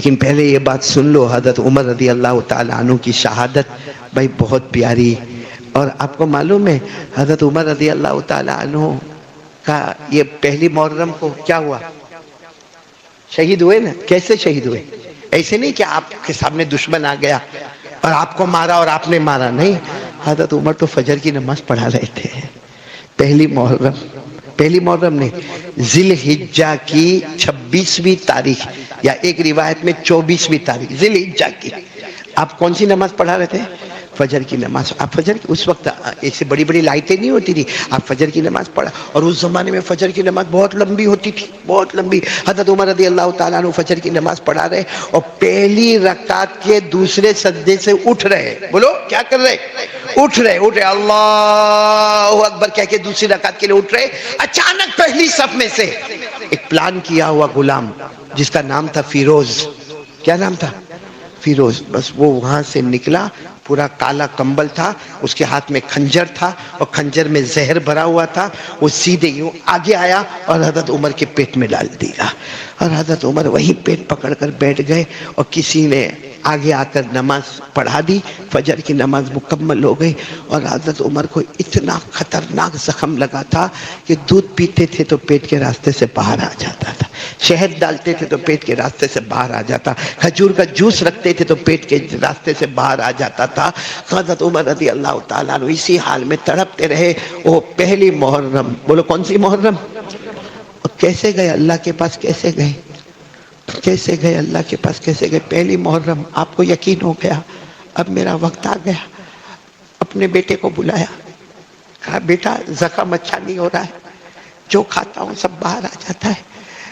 لیکن پہلے یہ بات سن لو، حضرت عمر رضی اللہ تعالیٰ عنہ کی شہادت بھائی بہت پیاری. اور آپ کو معلوم ہے حضرت عمر رضی اللہ تعالیٰ عنہ کا یہ پہلی محرم کو کیا ہوا؟ شہید ہوئے نا. کیسے شہید ہوئے؟ ایسے نہیں کہ آپ کے سامنے دشمن آ گیا اور آپ کو مارا اور آپ نے مارا، نہیں. حضرت عمر تو فجر کی نماز پڑھا رہے تھے. پہلی محرم نے ذی الحجہ کی 26ویں تاریخ یا ایک روایت میں 24ویں تاریخ ذی الحجہ کی آپ کون سی نماز پڑھا رہے تھے؟ فجر کی نماز. آپ فجر کی اس وقت ایسے بڑی بڑی لائٹیں نہیں ہوتی تھی، آپ فجر کی نماز پڑھا. اور اس زمانے میں فجر کی نماز بہت لمبی ہوتی تھی، بہت لمبی. حضرت عمر رضی اللہ تعالیٰ عنہ فجر کی نماز پڑھا رہے اور پہلی رکعت کے دوسرے سجدے سے اٹھ رہے. بولو کیا کر رہے؟ اٹھ رہے اللہ اکبر کہہ کے دوسری رکعت کے لیے اٹھ رہے. اچانک پہلی صف میں سے ایک پلان کیا ہوا غلام جس کا نام تھا فیروز. کیا نام تھا؟ فیروز. بس وہ وہاں سے نکلا، پورا کالا کمبل تھا، اس کے ہاتھ میں خنجر تھا اور خنجر میں زہر بھرا ہوا تھا. وہ سیدھے یوں آگے آیا اور حضرت عمر کے پیٹ میں ڈال دیا. اور حضرت عمر وہیں پیٹ پکڑ کر بیٹھ گئے اور کسی نے آگے آ کر نماز پڑھا دی. فجر کی نماز مکمل ہو گئی اور حضرت عمر کو اتنا خطرناک زخم لگا تھا کہ دودھ پیتے تھے تو پیٹ کے راستے سے باہر آ جاتا تھا، شہد ڈالتے تھے تو پیٹ کے راستے سے باہر آ جاتا، کھجور کا جوس رکھتے تھے تو پیٹ کے راستے سے باہر آ جاتا تھا. حضرت عمر رضی اللہ تعالیٰ عنہ اسی حال میں تڑپتے رہے. وہ پہلی محرم، بولو کون سی محرم؟ کیسے گئے اللہ کے پاس؟ کیسے گئے؟ کیسے گئے اللہ کے پاس؟ کیسے گئے؟ پہلی محرم. آپ کو یقین ہو گیا اب میرا وقت آ گیا. اپنے بیٹے کو بلایا، کہا بیٹا زخم اچھا نہیں ہو رہا ہے، جو کھاتا ہوں سب باہر آ جاتا ہے.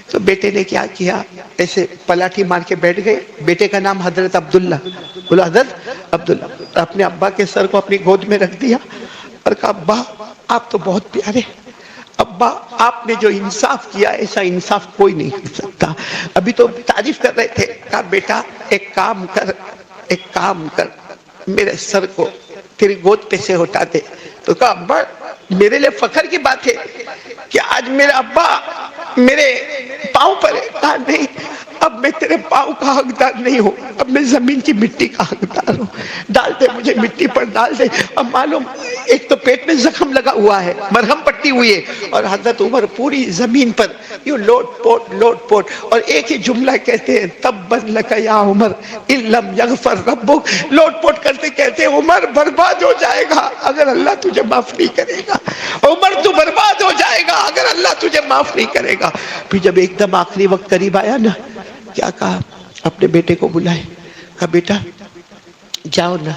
تو بیٹے نے کیا کیا؟ ایسے پلاٹھی مار کے بیٹھ گئے. بیٹے کا نام حضرت عبداللہ. بولا حضرت عبداللہ. اپنے ابا کے سر کو اپنی گود میں رکھ دیا اور کہا ابا آپ تو بہت پیارے، ابا آپ نے جو انصاف کیا ایسا انصاف کوئی نہیں کر سکتا. ابھی تو تعریف کر رہے تھے. کہا بیٹا ایک کام کر میرے سر کو تیری گود پہ سے اٹھا دے. تو کہا ابا میرے لیے فخر کی بات ہے کہ آج میرا ابا میرے پاؤں پر ہے. کہا نہیں، اب میں تیرے پاؤں کا حقدار نہیں ہوں، اب میں زمین کی مٹی کا حقدار ہوں. ڈال دے مجھے مٹی پر ڈال دے. اب معلوم ایک تو پیٹ میں زخم لگا ہوا ہے، مرہم پٹی ہوئی ہے، اور حضرت عمر پوری زمین پر یوں لوٹ پوٹ اور ایک ہی جملہ کہتے ہیں تبًا لک یا عمر ان لم یغفر ربک. لوٹ پوٹ کرتے کہتے ہیں عمر برباد ہو جائے گا اگر اللہ تجھے معاف نہیں کرے گا. عمر تو برباد ہو جائے گا اگر اللہ تجھے معاف نہیں کرے گا. پھر جب ایک دم آخری وقت قریب آیا نا، کیا کہا؟ اپنے بیٹے کو بلائے، کہا بیٹا جاؤ نا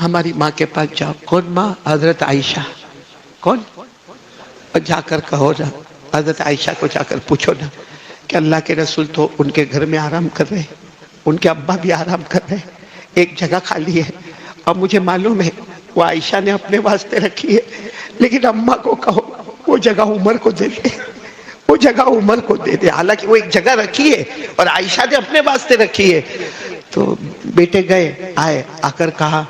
ہماری ماں کے پاس جاؤ. کون ماں؟ حضرت عائشہ. کون؟ اور جا کر کہو نا، حضرت عائشہ کو جا کر پوچھو نا کہ اللہ کے رسول تو ان کے گھر میں آرام کر رہے، ان کے ابا بھی آرام کر رہے، ایک جگہ خالی ہے. اور مجھے معلوم ہے وہ عائشہ نے اپنے واسطے رکھی ہے، لیکن اماں کو کہو وہ جگہ عمر کو دے دے، وہ جگہ عمر کو دے دے. حالانکہ وہ ایک جگہ رکھی ہے اور عائشہ نے اپنے واسطے رکھی ہے. تو بیٹے گئے، آئے، آ کر کہا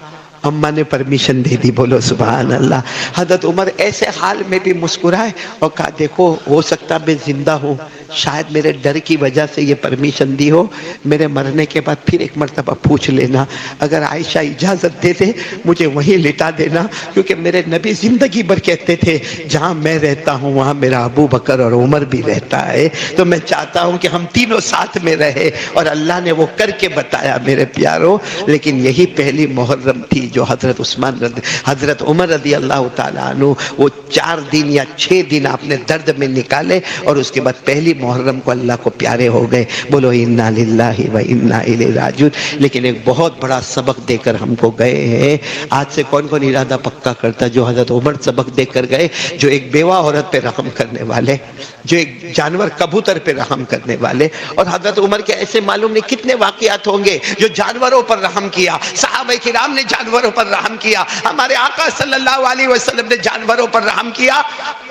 اماں نے پرمیشن دے دی. بولو سبحان اللہ. حضرت عمر ایسے حال میں بھی مسکرائے اور کہا دیکھو ہو سکتا میں زندہ ہوں، شاید میرے ڈر کی وجہ سے یہ پرمیشن دی ہو، میرے مرنے کے بعد پھر ایک مرتبہ پوچھ لینا، اگر عائشہ اجازت دے دے مجھے وہیں لٹا دینا، کیونکہ میرے نبی زندگی بھر کہتے تھے جہاں میں رہتا ہوں وہاں میرا ابو بکر اور عمر بھی رہتا ہے، تو میں چاہتا ہوں کہ ہم تینوں ساتھ میں رہے. اور اللہ نے وہ کر کے بتایا میرے پیاروں. لیکن یہی پہلی محرم تھی جو حضرت عمر رضی اللہ تعالیٰ عنہ وہ 4 دن یا 6 دن آپ نے درد میں نکالے اور اس کے بعد پہلی محرم کو اللہ کو پیارے ہو گئے. بولو انا للہ و انا الیہ راجعون. لیکن ایک بہت بڑا سبق دے کر ہم کو گئے ہیں. آج سے کون کون ارادہ پکا کرتا جو حضرت عمر سبق دے کر گئے، جو ایک بیوہ عورت پہ رحم کرنے والے، جو ایک جانور کبوتر پہ رحم کرنے والے. اور حضرت عمر کے ایسے معلوم نہیں کتنے واقعات ہوں گے جو جانوروں پر رحم کیا. صحابہ کرام نے جانوروں پر رحم کیا، ہمارے آقا صلی اللہ علیہ وسلم نے جانوروں پر رحم کیا.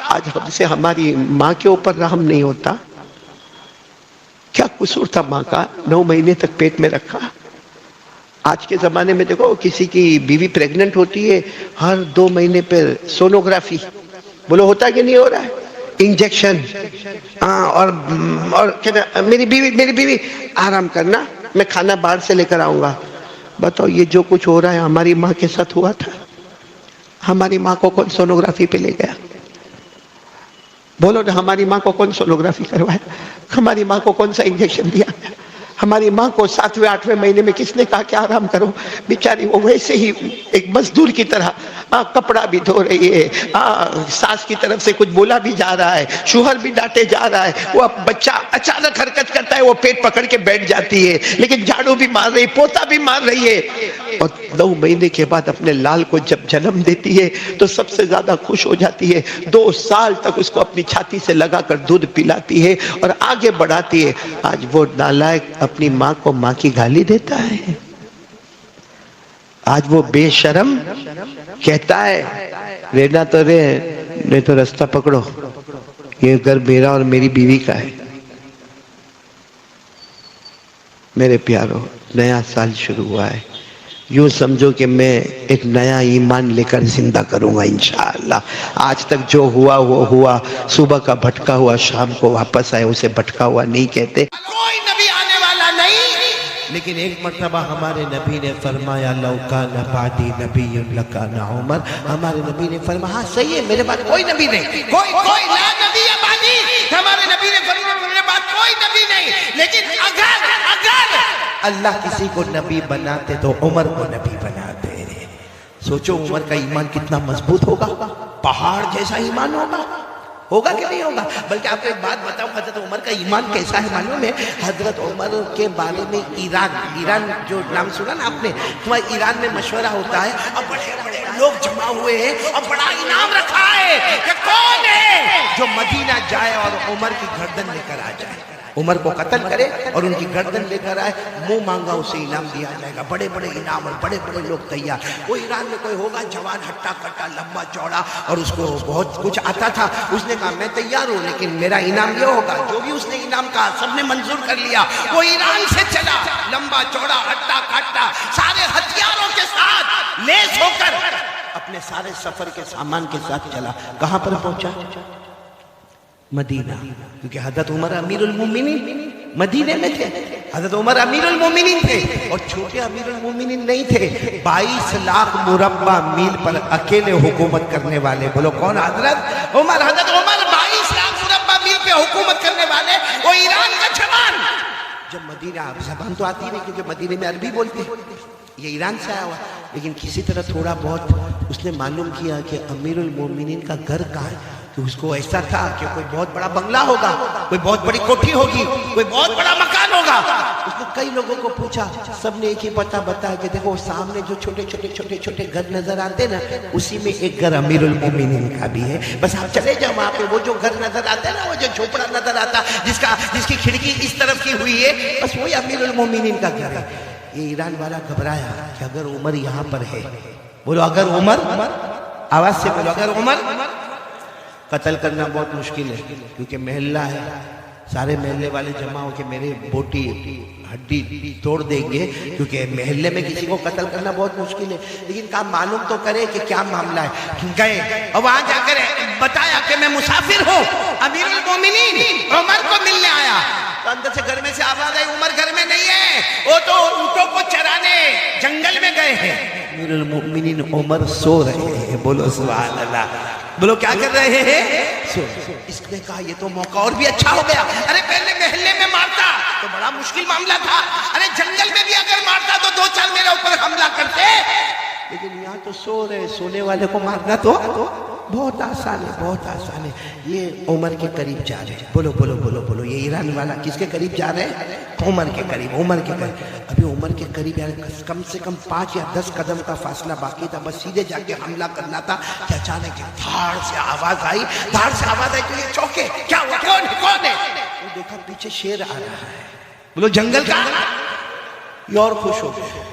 آج ہم سے ہماری ماں کے اوپر رحم نہیں ہوتا. کیا قصور تھا ماں کا؟ 9 مہینے تک پیٹ میں رکھا. آج کے زمانے میں دیکھو کسی کی بیوی پریگننٹ ہوتی ہے، ہر 2 مہینے پر سونوگرافی. بولو ہوتا کہ نہیں ہو رہا ہے؟ انجیکشن. اور میری بیوی آرام کرنا میں کھانا باہر سے لے کر آؤں گا. بتاؤ یہ جو کچھ ہو رہا ہے ہماری ماں کے ساتھ ہوا تھا؟ ہماری ماں کو کون سونوگرافی پہ لے گیا؟ بولو نا، ہماری ماں کو کون سونوگرافی کروایا؟ ہماری ماں کو کون سا انجیکشن دیا؟ ہماری ماں کو 7ویں 8ویں مہینے میں کس نے کہا کہ آرام کرو؟ بیچاری وہ ویسے ہی ایک مزدور کی طرح کپڑا بھی دھو رہی ہے، ساس کی طرف سے کچھ بولا بھی جا رہا ہے، شوہر بھی ڈانٹے جا رہا ہے، وہ بچہ اچانک حرکت کرتا ہے وہ پیٹ پکڑ کے بیٹھ جاتی ہے، لیکن جھاڑو بھی مار رہی، پوتا بھی مار رہی ہے. اور 9 مہینے کے بعد اپنے لال کو جب جنم دیتی ہے تو سب سے زیادہ خوش ہو جاتی ہے. 2 سال تک اس کو اپنی چھاتی سے لگا کر دودھ پلاتی ہے اور آگے بڑھاتی ہے. آج وہ نالائق اپنی ماں کو ماں کی گالی دیتا ہے. آج وہ بے شرم کہتا ہے رہنا تو رے، نہیں تو راستہ پکڑو، یہ گھر میرا اور میری بیوی کا ہے. میرے پیارو، نیا سال شروع ہوا ہے، یوں سمجھو کہ میں ایک نیا ایمان لے کر زندہ کروں گا انشاءاللہ. آج تک جو ہوا وہ ہوا، صبح کا بھٹکا ہوا شام کو واپس آئے، اسے بھٹکا ہوا نہیں کہتے. کوئی نبی آنے والا نہیں، لیکن ایک مرتبہ ہمارے نبی نے فرمایا لو کان بعدی نبی لکان عمر. ہمارے نبی نے فرمایا ہاں صحیح ہے، میرے بعد کوئی نبی نہیں، کوئی لا نبی بعدی. ہمارے نبی نے فرمایا میرے بعد کوئی نبی نہیں، لیکن اگر اللہ کسی کو نبی بناتے تو عمر کو نبی بناتے. سوچو عمر کا ایمان کتنا مضبوط ہوگا، پہاڑ جیسا ایمان ہوگا کہ نہیں ہوگا. بلکہ آپ کو ایک بات بتاؤں، حضرت عمر کا ایمان کیسا ہے معلوم ہے؟ حضرت عمر کے بارے میں ایران جو نام سنا نا آپ نے، تمہارے ایران میں مشورہ ہوتا ہے اور بڑے بڑے لوگ جمع ہوئے ہیں اور بڑا انعام رکھا ہے کہ کون ہے جو مدینہ جائے اور عمر کی گردن لے کر آ جائے، عمر کو قتل کرے اور ان کی گردن لے کر آئے، منہ مانگا اسے انعام دیا جائے گا. بڑے بڑے انعام اور بڑے بڑے لوگ تیار. وہ ایران میں کوئی ہوگا جوان ہٹا کٹا لمبا چوڑا اور اس کو بہت کچھ آتا تھا، اس نے کہا میں تیار ہوں لیکن میرا انعام یہ ہوگا. جو بھی اس نے انعام کہا سب نے منظور کر لیا. وہ ایران سے چلا لمبا چوڑا ہٹا کٹا سارے ہتھیاروں کے ساتھ لیس ہو کر اپنے سارے سفر کے سامان کے ساتھ چلا. کہاں پر پہنچا؟ مدینہ. کیونکہ حضرت عمر امیر المومنین مدینے میں تھے، حضرت عمر امیر المومنین تھے اور چھوٹے امیر المومنین نہیں تھے. 22 لاکھ مربع میل پر اکیلے حکومت کرنے والے. بولو کون؟ حضرت عمر. حضرت عمر 22 لاکھ مربع میل پہ حکومت کرنے والے، وہ ایران کا جوان. جب مدینہ، زبان تو آتی نہیں کیونکہ مدینے میں عربی بولتے، یہ ایران سے آیا ہوا، لیکن کسی طرح تھوڑا بہت اس نے معلوم کیا کہ امیر المومنین کا گھر کہاں ہے. کہ اس کو ایسا تھا کہ کوئی بہت بڑا بنگلہ ہوگا، کوئی بہت بڑی کوٹھی ہوگی، کوئی بہت بڑا مکان ہوگا. اس نے کئی لوگوں کو پوچھا، سب نے ایک ہی پتہ بتایا کہ دیکھو سامنے جو چھوٹے چھوٹے گھر نظر آتے نا، اسی میں ایک گھر امیر المومنین کا بھی ہے. بس آپ چلے جاؤ وہاں پہ، وہ جو گھر نظر آتا ہے نا، وہ جو جھوپڑا نظر آتا جس کی کھڑکی اس طرف کی ہوئی ہے، بس وہی امیر المومنین کا گھر ہے. یہ ایران والا گھبرایا کہ اگر عمر یہاں پر ہے، بولو اگر عمر، آواز سے بولو اگر عمر، قتل کرنا بہت مشکل ہے کیونکہ محلہ ہے، سارے محلے والے جمع ہو کے میرے بوٹی ہڈی توڑ دیں گے، کیونکہ محلے میں کسی کو قتل کرنا بہت مشکل ہے. لیکن کہا معلوم تو کرے کہ کیا معاملہ ہے. گئے اور وہاں جا کر بتایا کہ میں مسافر ہوں، امیر المومنین عمر کو ملنے آیا. تو اندر سے گھر میں سے آواز آئی عمر گھر میں نہیں ہے، وہ تو اونٹوں کو چرانے جنگل میں گئے ہیں. امیر المومنین عمر سو رہے ہیں. بولو سبحان اللہ. بولو کیا کر رہے ہیں؟ سو. اس نے کہا یہ تو موقع اور بھی اچھا ہو گیا. ارے پہلے محلے میں مارتا تو بڑا مشکل معاملہ تھا، ارے جنگل میں بھی اگر مارتا تو 2-4 میرے اوپر حملہ کرتے، لیکن یہاں تو سو رہے، سونے والے کو مارنا تو بہت آسان ہے، بہت آسان ہے. یہ عمر کے قریب جا رہے ہیں. بولو بولو بولو بولو. یہ ایران والا کس کے قریب جا رہے ہیں؟ عمر کے قریب. عمر کے قریب. ابھی عمر کے قریب یعنی کم سے کم 5 یا 10 قدم کا فاصلہ باقی تھا، بس سیدھے جا کے حملہ کرنا تھا کہ اچانک دھاڑ سے آواز آئی، دھاڑ سے آواز آئی تو یہ چوکے. کیا ہوا؟ کون ہے؟ وہ دیکھا پیچھے شیر آ رہا ہے. بولو جنگل کا. یہ اور خوش ہو گئے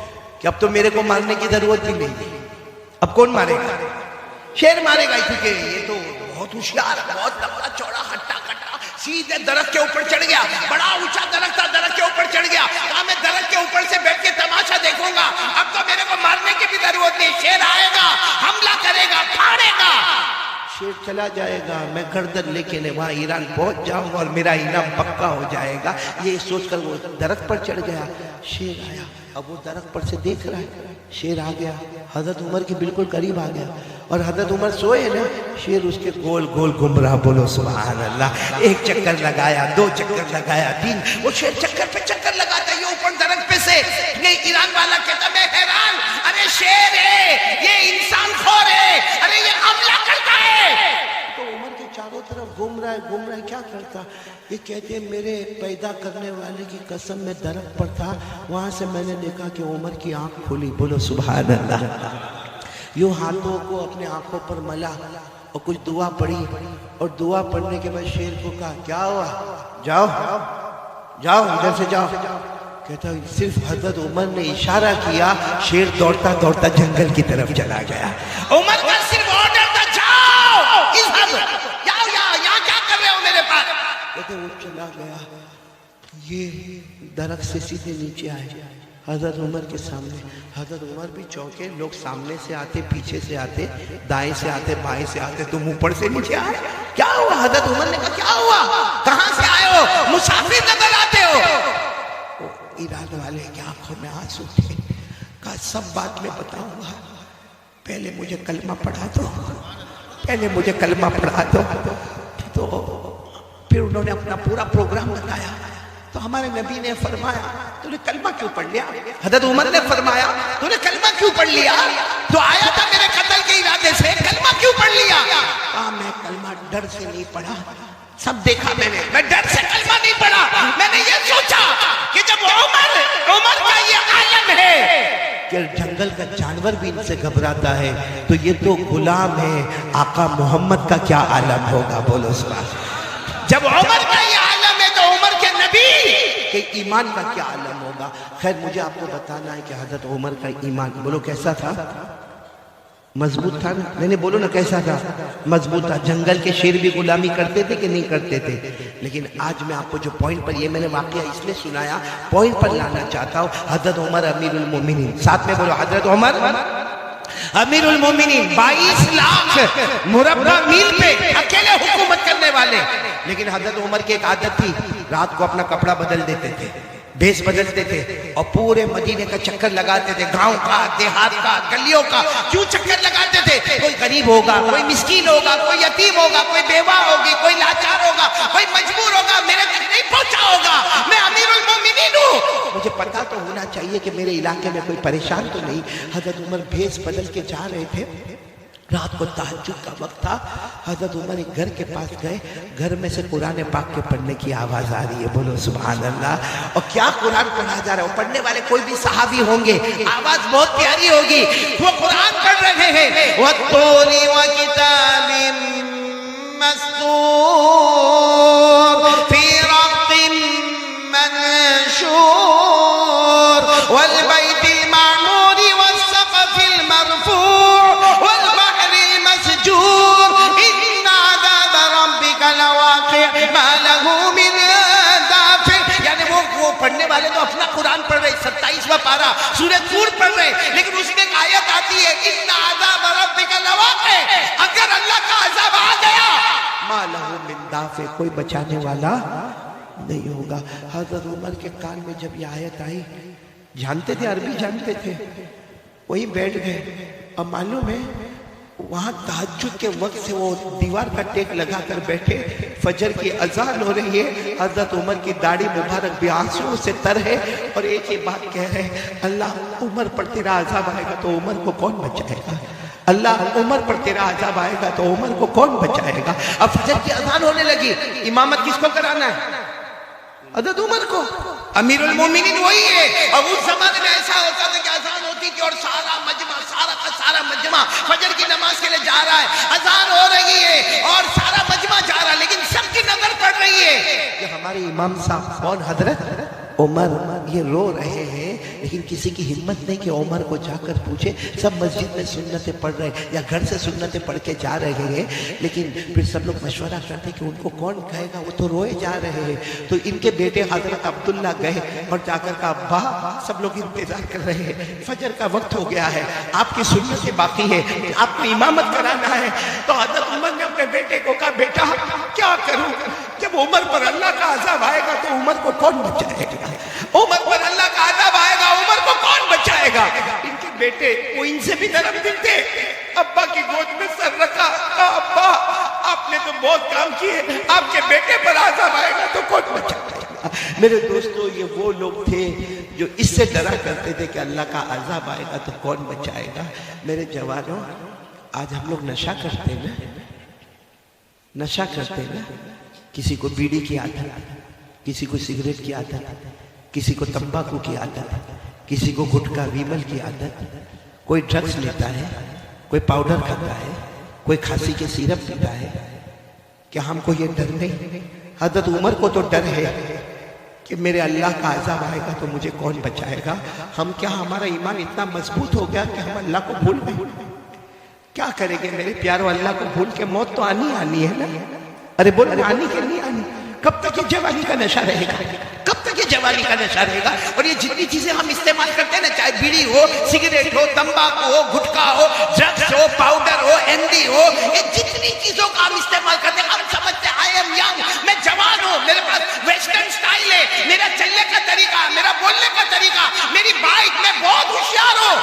کہ اب تو میرے کو مارنے کی ضرورت بھی نہیں. اب کون مارے گا؟ شیر مارے گا، کیونکہ یہ تو بہت ہوشیار، بہت لمبا چوڑا ہٹا کٹا سیدھے درخت کے اوپر چڑھ گیا. بڑا اونچا درخت تھا، درخت کے اوپر چڑھ گیا. کہا میں درخت کے اوپر سے بیٹھ کے تماشا دیکھوں گا، اب تو میرے کو مارنے کی بھی ضرورت نہیں. شیر آئے گا، حملہ کرے گا، پھاڑے گا. شیر چلا جائے گا، میں گردن لے کے وہاں ایران پہنچ جاؤں گا اور میرا انعام پکا ہو جائے گا. یہ سوچ کر وہ درخت پر چڑھ گیا. شیر آیا، اب وہ درخت پر سے دیکھ رہا ہے. شیر آ گیا، حضرت عمر کے بالکل قریب آ گیا، اور حضرت عمر سوئے نا، شیر اس کے گول گول گھوم رہا. بولو سبحان اللہ. ایک چکر لگایا، 2 چکر لگایا، 3. وہ شیر چکر پہ چکر لگاتا ہے. یہ اوپر درخت پہ سے یہ ایران والا کہتا میں حیران، ارے شیر ہے، یہ انسان خور ہے، ارے یہ حملہ کرتا ہے. تو عمر کے چاروں طرف گھوم رہا ہے، کیا کرتا؟ یہ کہتے ہیں میرے پیدا کرنے والے کی قسم میں درخت پر تھا، وہاں سے میں نے دیکھا کہ عمر کی آنکھ کھلی. بولو سبحان اللہ. یوں ہاتھوں کو اپنے آنکھوں پر ملا اور کچھ دعا پڑھی، اور دعا پڑھنے کے بعد شیر کو کہا کیا ہوا؟ جاؤ جاؤ ادھر سے جاؤ. کہتا صرف حضرت عمر نے اشارہ کیا، شیر دوڑتا دوڑتا جنگل کی طرف چلا گیا. عمر کا صرف آرڈر تھا جاؤ جاؤ، یہاں کیا کر رہے ہو میرے پاس؟ کہتے وہ چلا گیا. یہ درخت سے سیدھے نیچے آئے حضرت عمر کے سامنے. حضرت عمر بھی چونکے. لوگ سامنے سے آتے، پیچھے سے آتے، دائیں سے آتے، بائیں سے آتے، تم اوپر سے نیچے آئے. کیا ہوا؟ حضرت عمر نے کہا کیا ہوا؟ کہاں سے آئے ہو؟ مسافر نظر آتے ہو. ایران والے کی آنکھوں میں آنسو تھے. کہا سب بات میں بتاؤں گا، پہلے مجھے کلمہ پڑھا دو، پہلے مجھے کلمہ پڑھا دو. تو پھر انہوں نے اپنا پورا پروگرام بتایا. تو ہمارے نبی نے فرمایا تو نے کلمہ کیوں پڑھ لیا؟ حضرت عمر نے فرمایا تو نے کلمہ کیوں پڑھ لیا؟ تو آیا تھا میرے قتل کے ارادے سے، کلمہ کیوں پڑھ لیا؟ کہا میں کلمہ ڈر سے نہیں پڑھا. سب دیکھا میں ڈر سے کلمہ نہیں پڑھا. میں نے یہ سوچا کہ جب عمر کا یہ عالم ہے کہ جنگل کا جانور بھی ان سے گھبراتا ہے، تو یہ تو غلام ہے، آقا محمد کا کیا عالم ہوگا؟ بولو سبحان. جب عمر کا یہ عالم ہے تو عمر کے نبی کے ایمان کا کیا عالم ہوگا؟ خیر مجھے آپ کو بتانا ہے کہ حضرت عمر کا ایمان بولو کیسا تھا؟ مضبوط تھا نا؟ نہیں بولو نا کیسا تھا؟ مضبوط تھا. جنگل کے شیر بھی غلامی کرتے تھے کہ نہیں کرتے تھے؟ لیکن آج میں آپ کو جو پوائنٹ پر، یہ میں نے واقعہ اس لیے سنایا، پوائنٹ پر لانا چاہتا ہوں. حضرت عمر امیر المومنین، ساتھ میں بولو حضرت عمر امیر المومنین، 22 لاکھ مربع میل پہ اکیلے حکومت کرنے والے. لیکن حضرت عمر کی ایک عادت تھی، رات کو اپنا کپڑا بدل دیتے تھے، بھیس بدلتے تھے، اور پورے مدینے کا چکر لگاتے تھے، گاؤں کا، دیہات کا، گلیوں کا. کیوں چکر لگاتے تھے؟ کوئی غریب ہوگا، کوئی مسکین ہوگا، کوئی یتیم ہوگا، کوئی بیوہ ہوگی، کوئی لاچار ہوگا، کوئی مجبور ہوگا، میرے تک نہیں پہنچا ہوگا. میں امیر المومنین ہوں، مجھے پتا تو ہونا چاہیے کہ میرے علاقے میں کوئی پریشان تو نہیں. حضرت عمر بھیس بدل کے جا رہے تھے، رات کو تہجد کا وقت تھا. حضرت عمر ایک گھر کے پاس گئے، گھر میں سے قرآن پاک کے پڑھنے کی آواز آ رہی ہے. بولو سبحان اللہ. اور کیا قرآن پڑھا جا رہا ہے؟ پڑھنے والے کوئی بھی صحابی ہوں گے، آواز بہت پیاری ہوگی. وہ قرآن پڑھ رہے ہیں، وَالطُّورِ وَكِتَابٍ مَّسْطُورٍ فِي رَقٍّ مَّنشُورٍ وَالْبَيْتِ الْمَعْمُورِ وَالسَّقْفِ الْمَرْفُوعِ وَالْبَحْرِ الْمَسْجُورِ إِنَّ عَذَابَ رَبِّكَ لَوَاقِعٌ مَا لَهُ مِن دَافِعٍ. یعنی وہ پڑھنے والے تو اپنا قرآن پڑھ رہے، 27واں پارہ سورہ طور پڑھ رہے، لیکن اس میں ایک آیت آتی ہے إِنَّ عَذَابَ رَبِّكَ لَوَاقِعٌ. اگر اللہ کا عذاب آ گیا، مَا لَهُ مِن دَافِعٍ، کوئی بچانے والا نہیں ہوگا. حضرت عمر کے کان میں جب یہ آیت آئی، جانتے تھے، عربی جانتے تھے، وہیں بیٹھ گئے. اب معلوم ہے وہاں تہجد کے وقت سے وہ دیوار کا ٹیک لگا کر بیٹھے، فجر کی اذان ہو رہی ہے. حضرت عمر کی داڑھی مبارک بھی آنسوؤں سے تر ہے، اور ایک ہی بات کہہ رہے ہیں، اللہ عمر پر تیرا عذاب آئے گا تو عمر کو کون بچائے گا؟ اللہ عمر پر تیرا عذاب آئے گا تو عمر کو کون بچائے گا؟ اب فجر کی اذان ہونے لگی، امامت کس کو کرانا ہے؟ حضرت عمر کو. امیر المومنین وہی ہے. اور اس زمانے میں ایسا ہوتا تھا کہ اذان ہوتی تھی اور سارا مجمع، سارا کا سارا مجمع فجر کی نماز کے لیے جا رہا ہے، اذان ہو رہی ہے اور سارا مجمع جا رہا ہے، لیکن سب کی نظر پڑ رہی ہے کہ ہمارے امام صاحب کون؟ حضرت عمر. یہ رو رہے ہیں لیکن کسی کی ہمت نہیں کہ عمر کو جا کر پوچھے. سب مسجد میں سنتیں پڑھ رہے ہیں یا گھر سے سنتیں پڑھ کے جا رہے ہیں, لیکن پھر سب لوگ مشورہ کرتے کہ ان کو کون کہے گا, وہ تو روئے جا رہے ہیں. تو ان کے بیٹے حضرت عبداللہ گئے اور جا کر کہا ابا سب لوگ انتظار کر رہے ہیں, فجر کا وقت ہو گیا ہے, آپ کی سنتیں باقی ہے, آپ کو امامت کرانا ہے. تو حضرت عمر نے اپنے بیٹے کو کہا بیٹا کیا کروں, جب عمر پر اللہ کا عذاب آئے گا تو عمر کو کون بچائے گا, عمر پر اللہ کا عذاب آئے گا عمر کو کون بچائے گا. ان کے بیٹے وہ ان سے بھی نرم دل تھے, ابا کی گود میں سر رکھا, کہا ابا آپ نے تو بہت کام کیے, آپ کے بیٹے پر عذاب آئے گا تو کون بچائے گا. میرے دوستو یہ وہ لوگ تھے جو اس سے ڈرا کرتے تھے کہ اللہ کا عذاب آئے گا تو کون بچائے گا. میرے جوانوں, آج ہم لوگ نشہ کرتے ہیں نا, نشہ کرتے ہیں نا, کسی کو بیڑی کی عادت, کسی کو سگریٹ کی عادت, کسی کو تمباکو کی عادت, کسی کو گٹکا ویمل کی عادت, کوئی ڈرگز لیتا ہے, کوئی پاؤڈر کھاتا ہے, کوئی کھانسی کے سیرپ پیتا ہے. کیا ہم کو یہ ڈر نہیں؟ حضرت عمر کو تو ڈر ہے کہ میرے اللہ کا عذاب آئے گا تو مجھے کون بچائے گا. ہم کیا ہمارا ایمان اتنا مضبوط ہو گیا کہ ہم اللہ کو بھول گئے؟ کیا کریں گے میرے پیارو, اللہ کو بھول کے موت تو آنی ہے نا. ارے بول آنی کہ نہیں آنی؟ کب تک یہ جوانی کا نشہ رہے گا, کب تک یہ جوانی کا نشہ رہے گا. اور یہ جتنی چیزیں ہم استعمال کرتے ہیں نا, چاہے بیڑی ہو, سگریٹ ہو, تمباکو ہو, گٹکا ہو, ڈرگس ہو, پاؤڈر ہو, ہندی ہو, یہ جتنی چیزوں کا ہم استعمال کرتے ہیں, ہم سمجھتے ہیں آئی ایم ینگ, میں جوان ہوں, میرے پاس ویسٹرن سٹائل ہے, میرا چلنے کا طریقہ, میرا بولنے کا طریقہ, میری بائک, میں بہت ہوشیار ہوں.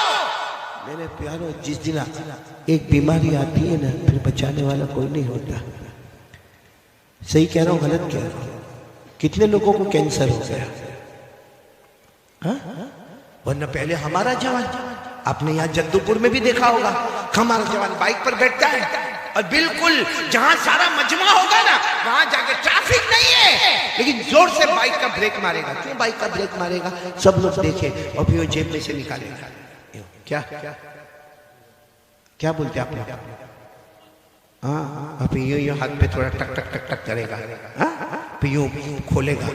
میرے پیارو, جس دن ایک بیماری آتی ہے نا, پھر بچانے والا کوئی نہیں ہوتا. صحیح کہہ رہا ہوں غلط کہہ رہا ہوں؟ کتنے لوگوں کو کینسر ہو گیا, ورنہ پہلے ہمارا جوان, آپ نے یہاں جدو پور میں بھی دیکھا ہوگا, ہمارا جوان بائک پر بیٹھتا ہے اور بالکل جہاں سارا مجمع ہوگا نا وہاں جا کے ٹریفک نہیں ہے, لیکن زور سے بائک کا بریک مارے گا. کیوں بائک کا بریک مارے گا؟ سب لوگ دیکھیں, اور پھر وہ جیب میں سے نکالے گا. کیا بولتے آپ لوگ؟ ہاں, ابھی یوں ہاتھ پہ تھوڑا ٹک ٹک ٹک ٹک کرے گا, پھر یوں کھولے گا,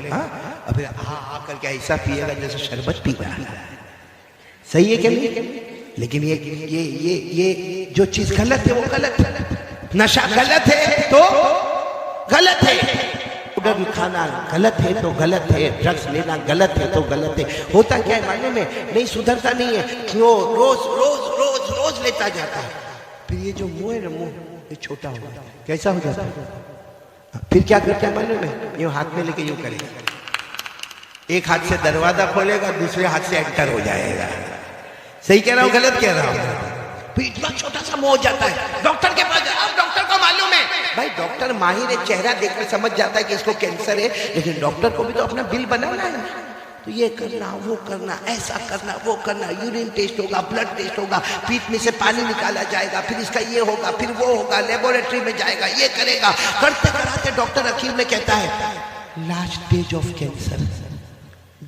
اور پھر ہاں کر کے ایسا پیے گا جیسے شربت پی رہا ہے. صحیح ہے کہ نہیں؟ لیکن یہ جو چیز غلط ہے وہ غلط ہے. نشہ غلط ہے تو غلط ہے, پاؤڈر کھانا غلط ہے تو غلط ہے, ڈرگس لینا غلط ہے تو غلط ہے. ہوتا کیا ہے معلوم ہے, نہیں سدھرتا نہیں ہے, کیوں روز روز روز روز لیتا جاتا ہے. پھر یہ جو منہ ہے نا, منہ یہ چھوٹا ہو جاتا ہے. کیسا ہو جاتا ہے؟ پھر کیا کرتا ہے معلوم ہے, یوں ہاتھ میں لے کے یوں کرے گا, ایک ہاتھ سے دروازہ کھولے گا, دوسرے ہاتھ سے انٹر ہو جائے گا. صحیح کہہ رہا ہوں غلط کہہ رہا ہوں؟ پھر اتنا چھوٹا سا منہ ہو جاتا ہے. ڈاکٹر کے پاس جاؤ, ڈاکٹر کو معلوم ہے بھائی, ڈاکٹر ماہر ہے, چہرہ دیکھ کر سمجھ جاتا ہے کہ اس کو کینسر ہے, لیکن ڈاکٹر کو بھی تو اپنا بل بنانا ہے. تو یہ کرنا, وہ کرنا, ایسا کرنا, وہ کرنا, یورین ٹیسٹ ہوگا, بلڈ ٹیسٹ ہوگا, پیٹ میں سے پانی نکالا جائے گا, پھر اس کا یہ ہوگا, پھر وہ ہوگا, لیبوریٹری میں جائے گا, یہ کرے گا. کرتے کراتے ڈاکٹر حکیم میں کہتا ہے لاسٹ اسٹیج آف کینسر,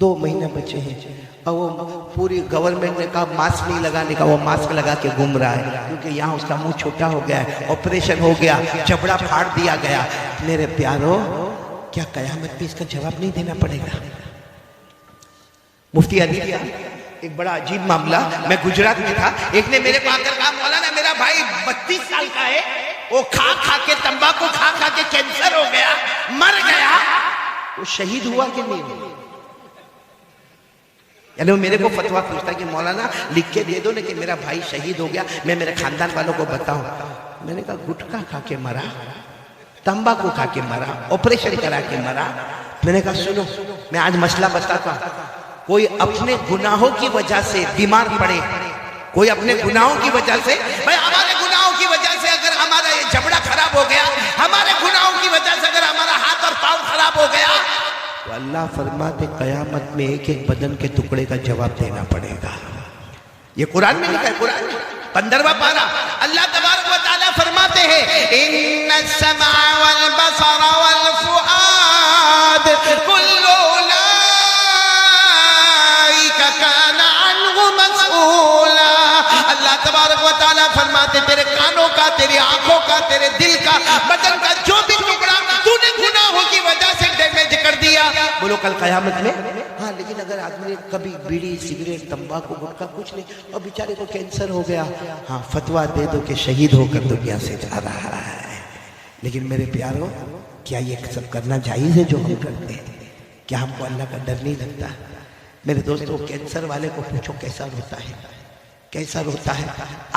2 مہینے بچے ہیں. اور وہ پوری گورنمنٹ نے کہا ماسک نہیں لگانے کا, وہ ماسک لگا کے گھوم رہا ہے, کیونکہ یہاں اس کا منہ چھوٹا ہو گیا ہے, آپریشن ہو گیا, جبڑا پھاڑ دیا گیا. میرے پیارو, کیا قیامت پہ اس کا جواب نہیں دینا پڑے گا؟ مفتی علی کا ایک بڑا عجیب معاملہ, میں گجرات میں تھا, ایک نے میرے پاس کہا مولانا میرا بھائی 32 سال کا ہے, وہ کھا کھا کے تمباکو کھا کھا کے کینسر ہو گیا, مر گیا. وہ شہید ہوا کہ نہیں؟ یعنی وہ میرے کو فتویٰ پوچھتا کہ مولانا لکھ کے دے دو نا کہ میرا بھائی شہید ہو گیا, میں میرے خاندان والوں کو بتاؤں. میں نے کہا گٹکا کھا کے مرا, تمباکو کھا کے مرا, آپریشن کرا کے مرا. میں نے کہا سنو, میں آج مسئلہ بتاتا ہوں. کوئی اپنے گناہوں کی وجہ سے بیمار پڑے, کوئی اپنے گناہوں کی وجہ سے, بھائی ہمارے گناہوں کی وجہ سے اگر ہمارا یہ جبڑا خراب ہو گیا, ہمارے گناہوں کی وجہ سے اگر ہمارا ہاتھ اور پاؤں خراب ہو گیا, تو اللہ فرماتے قیامت میں ایک ایک بدن کے ٹکڑے کا جواب دینا پڑے گا. یہ قرآن میں لکھا ہے, قرآن میں 15واں پارہ, اللہ تبارک و تعالیٰ فرماتے ہیں ان السمع والبصر والفؤاد کل اولئک کان عنہ مسئولا. اللہ تبارک و تعالیٰ فرماتے تیرے کانوں کا, تیری آنکھوں کا, تیرے دل کا, بدن کا جو بھی ٹکڑا تو نے گناہوں کی وجہ سے ڈیمیج کر دیا, بولو کل قیامت میں. ہاں لیکن لیکن اگر آدمی نے کبھی بیڑی سگریٹ تمباکو گٹکا کچھ نہیں اور بیچارے کو کینسر ہو گیا، ہاں فتویٰ دے دو کہ شہید ہو کر دنیا سے جا رہا ہے۔ لیکن میرے پیاروں، کیا یہ سب کرنا جائز ہے جو ہم کرتے ہیں؟ کیا ہم کو اللہ کا ڈر نہیں لگتا؟ میرے دوستوں، کینسر والے کو پوچھو کیسا روتا ہے، کیسا روتا ہے،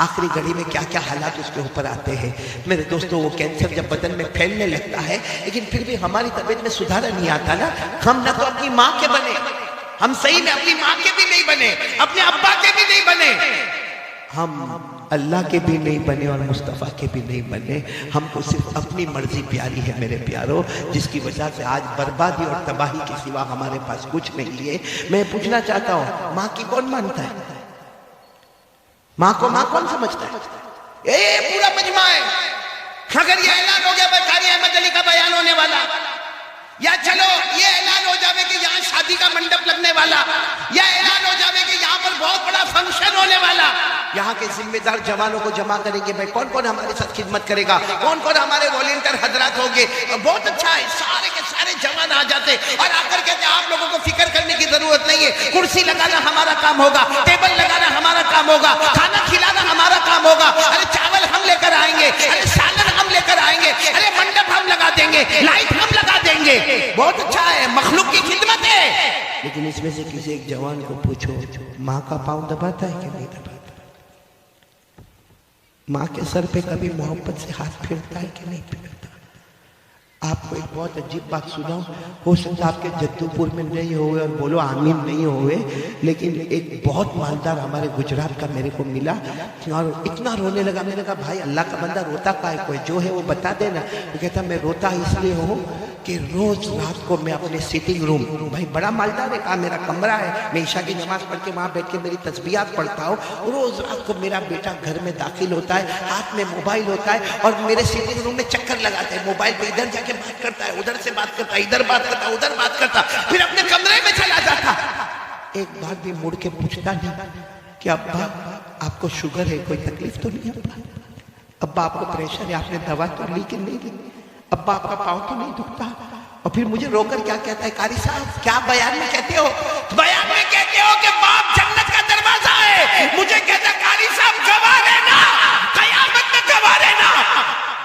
آخری گھڑی میں کیا کیا حالات اس کے اوپر آتے ہیں۔ میرے دوستوں، وہ کینسر جب بدن میں پھیلنے لگتا ہے لیکن پھر بھی ہماری طبیعت میں سدھارا نہیں آتا نا۔ ہم نہ تو اپنی ماں کے بنے، ہم صحیح میں اپنی ماں کے بھی نہیں بنے، اپنے ابا کے بھی نہیں بنے، ہم اللہ کے بھی نہیں بنے اور مصطفیٰ کے بھی نہیں بنے۔ ہم کو صرف اپنی مرضی پیاری ہے میرے پیاروں، جس کی وجہ سے آج بربادی اور تباہی کے سوا ہمارے پاس کچھ نہیں ہے۔ میں پوچھنا چاہتا ہوں، ماں کی کون مانتا ہے؟ ماں کو ماں کون سمجھتا ہے؟ یہ پورا مجمع ہے۔ اگر یہ اعلان ہو گیا بھائی قاری احمد علی کا بیان ہونے والا، یا چلو یہ اعلان ہو جاوے کہ یہاں شادی کا منڈپ لگنے والا، یا اعلان ہو جاوے کہ یہاں پر بہت بڑا فنکشن ہونے والا، یہاں کے ذمہ دار جوانوں کو جمع کریں گے، بھائی کون کون ہمارے ساتھ خدمت کرے گا، کون کون ہمارے والنٹیئر حضرات ہوں گے، بہت اچھا ہے، سارے کے سارے جوان آ جاتے اور آ کر کہتے آپ لوگوں کو فکر کرنے کی ضرورت نہیں ہے، کرسی لگانا ہمارا کام ہوگا، ٹیبل لگانا ہمارا کام ہوگا، کھانا کھلانا ہمارا کام ہوگا، ارے چاول ہم لے کر آئیں گے، ارے سالن ہم لے کر آئیں گے، ارے منڈپ ہم لگا دیں گے، لائٹ ہم لگا دیں گے۔ بہت اچھا ہے، مخلوق کی خدمت ہے، لیکن اس میں سے کسی ایک جوان کو پوچھو ماں کا پاؤں دباتا ہے کہ نہیں دباتا؟ ماں کے سر پہ کبھی محبت سے ہاتھ پھیرتا ہے کہ نہیں پھیرتا؟ آپ کو ایک بہت عجیب بات سناؤں، ہو سکتا آپ کے جدو پور میں نہیں ہوئے اور بولو آمین نہیں ہوئے، لیکن ایک بہت مالدار ہمارے گجرات کا میرے کو ملا اور اتنا رونے لگا۔ میں نے کہا بھائی اللہ کا بندہ روتا کائے کوئی جو ہے وہ بتا دینا۔ وہ کہتا میں روتا اس لیے ہوں کہ روز رات کو میں اپنے سیٹنگ روم، بھائی بڑا مالدار ہے، کہا میرا کمرہ ہے، میں عشاء کی نماز پڑھ کے وہاں بیٹھ کے میری تسبیحات پڑھتا ہوں، روز رات کو میرا بیٹا گھر میں داخل ہوتا ہے، ہاتھ میں موبائل ہوتا ہے اور میرے سیٹنگ روم میں چکر لگاتا ہے، موبائل پہ ادھر جا کے بات کرتا ہے، ادھر سے بات کرتا ہے، ادھر بات کرتا ہے، ادھر بات کرتا، پھر اپنے کمرے میں چلا جاتا، ایک بار بھی مڑ کے پوچھتا نہیں کہ ابا آپ کو شوگر ہے، کوئی تکلیف تو نہیں؟ ابا آپ کو پریشر ہے، آپ نے دوا تو لی کہ نہیں لی؟ ابا آپ کا پاؤں تو نہیں دکھتا؟ اور پھر مجھے رو کر کیا کہتا ہے، قاری صاحب کیا بیان میں کہتے ہو؟ بیان میں کہتے ہو کہ باپ جنت کا دروازہ ہے، مجھے کہتا ہے قاری صاحب گواہ رہنا، قیامت میں گواہ رہنا،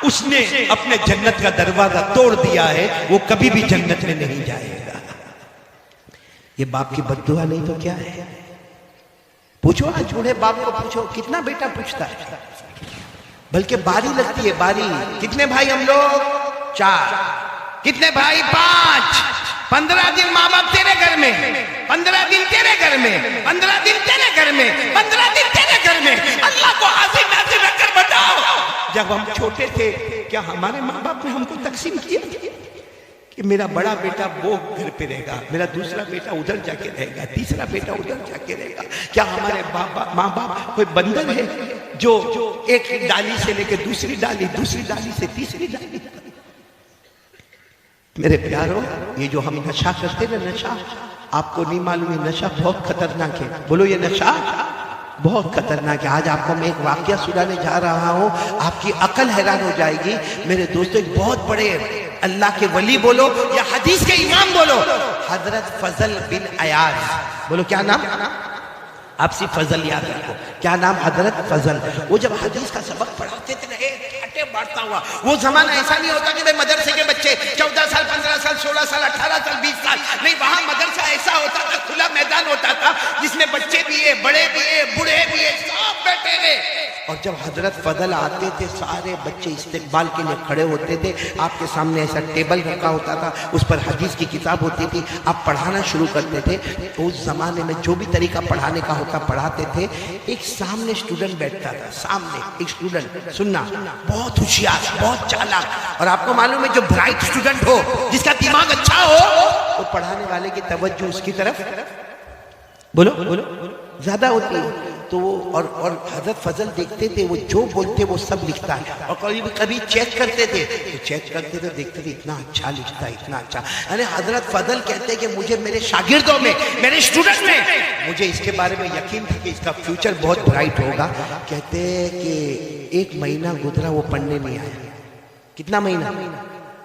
اس نے اپنے جنت کا دروازہ توڑ دیا ہے، وہ کبھی بھی جنت میں نہیں جائے گا۔ یہ باپ کی بد دعا نہیں تو کیا ہے؟ پوچھو آج بوڑھے باپ کو پوچھو، کتنا بیٹا پوچھتا ہے؟ بلکہ باری لگتی ہے، باری۔ کتنے بھائی ہم لوگ؟ 4۔ کتنے بھائی؟ 5۔ 15 دن ماں باپ تیرے گھر میں، 15 دن تیرے گھر میں، 15 دن تیرے گھر میں، 15 دن تیرے گھر میں۔ اللہ کو عظیم ناظر رکھ کر بتاؤ، جب ہم چھوٹے تھے کیا ہمارے ماں باپ نے ہم کو تقسیم کیا کہ میرا بڑا بیٹا وہ گھر پہ رہے گا، میرا دوسرا بیٹا ادھر جا کے رہے گا، تیسرا بیٹا ادھر جا کے رہے گا؟ کیا ہمارے ماں باپ کوئی بندر ہے جو ایک ڈالی سے لے کے دوسری ڈالی، دوسری ڈالی سے تیسری ڈالی؟ میرے پیاروں، یہ جو ہم نشہ کرتے ہیں نا، نشہ آپ کو نہیں معلوم، یہ نشہ بہت خطرناک ہے۔ بولو یہ نشہ بہت خطرناک ہے۔ آج آپ کو میں ایک واقعہ سنانے جا رہا ہوں، آپ کی عقل حیران ہو جائے گی۔ میرے دوستو، ایک بہت بڑے اللہ کے ولی بولو یا حدیث کے امام بولو، حضرت فضل بن عیاض، بولو کیا نام؟ آپ سے فضل یاد رکھو، کیا نام؟ حضرت فضل۔ وہ جب حدیث کا سبق پڑھاتے تھے نا، ہٹے بڑھتا ہوا، وہ زمانہ ایسا نہیں ہوتا کہ مدرسے کے بچے 14 سال 15 سال 16 سال 18 سال 20 سال، نہیں، وہاں مدرسہ ایسا ہوتا تھا، کھلا میدان ہوتا تھا جس میں بچے بھی ہیں، بڑے بھی ہیں، بوڑھے بھی ہیں، سب بیٹھے ہیں۔ اور جب حضرت فضل آتے تھے سارے بچے استقبال کے لیے کھڑے ہوتے تھے، آپ کے سامنے ایسا ٹیبل رکھا ہوتا تھا، اس پر حدیث کی کتاب ہوتی تھی، آپ پڑھانا شروع کرتے تھے۔ تو اس زمانے میں جو بھی طریقہ پڑھانے کا ہوتا پڑھاتے تھے، ایک سامنے اسٹوڈنٹ بیٹھتا تھا، سامنے ایک اسٹوڈنٹ، سننا، بہت ہوشیار، بہت چالاک، اور آپ کو معلوم ہے جو برائٹ اسٹوڈنٹ ہو، جس کا دماغ اچھا ہو، تو پڑھانے والے کی توجہ اس کی طرف بولو زیادہ ہوتی ہے۔ تو وہ اور حضرت فضل دیکھتے تھے، وہ جو بولتے وہ سب لکھتا ہے، اور کبھی چیک کرتے تھے، تو چیک کرتے تھے، دیکھتے تھے اتنا اچھا لکھتا ہے، اتنا اچھا۔ یعنی حضرت فضل کہتے ہیں کہ مجھے میرے شاگردوں میں، میرے اسٹوڈنٹ میں، مجھے اس کے بارے میں یقین تھا کہ اس کا فیوچر بہت برائٹ ہوگا۔ کہتے ہیں کہ 1 مہینہ گزرا وہ پڑھنے نہیں آیا۔ کتنا مہینہ؟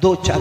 2-4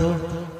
2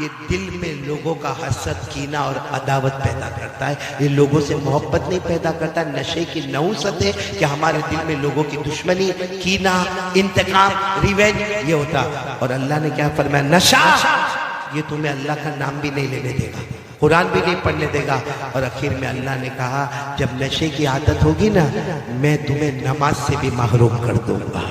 یہ دل میں لوگوں کا حسد، کینہ اور عداوت پیدا کرتا ہے. یہ لوگوں سے محبت نہیں پیدا کرتا. نشے کی نحوست ہے کہ ہمارے دل میں لوگوں کی دشمنی، کینہ، انتقام، ریونج یہ ہوتا. اور اللہ نے کیا فرمایا؟ نشہ یہ تمہیں اللہ کا نام بھی نہیں لینے دے گا، قرآن بھی نہیں پڑھنے دے گا. اور آخر میں اللہ نے کہا جب نشے کی عادت ہوگی نا میں تمہیں نماز سے بھی محروم کر دوں گا.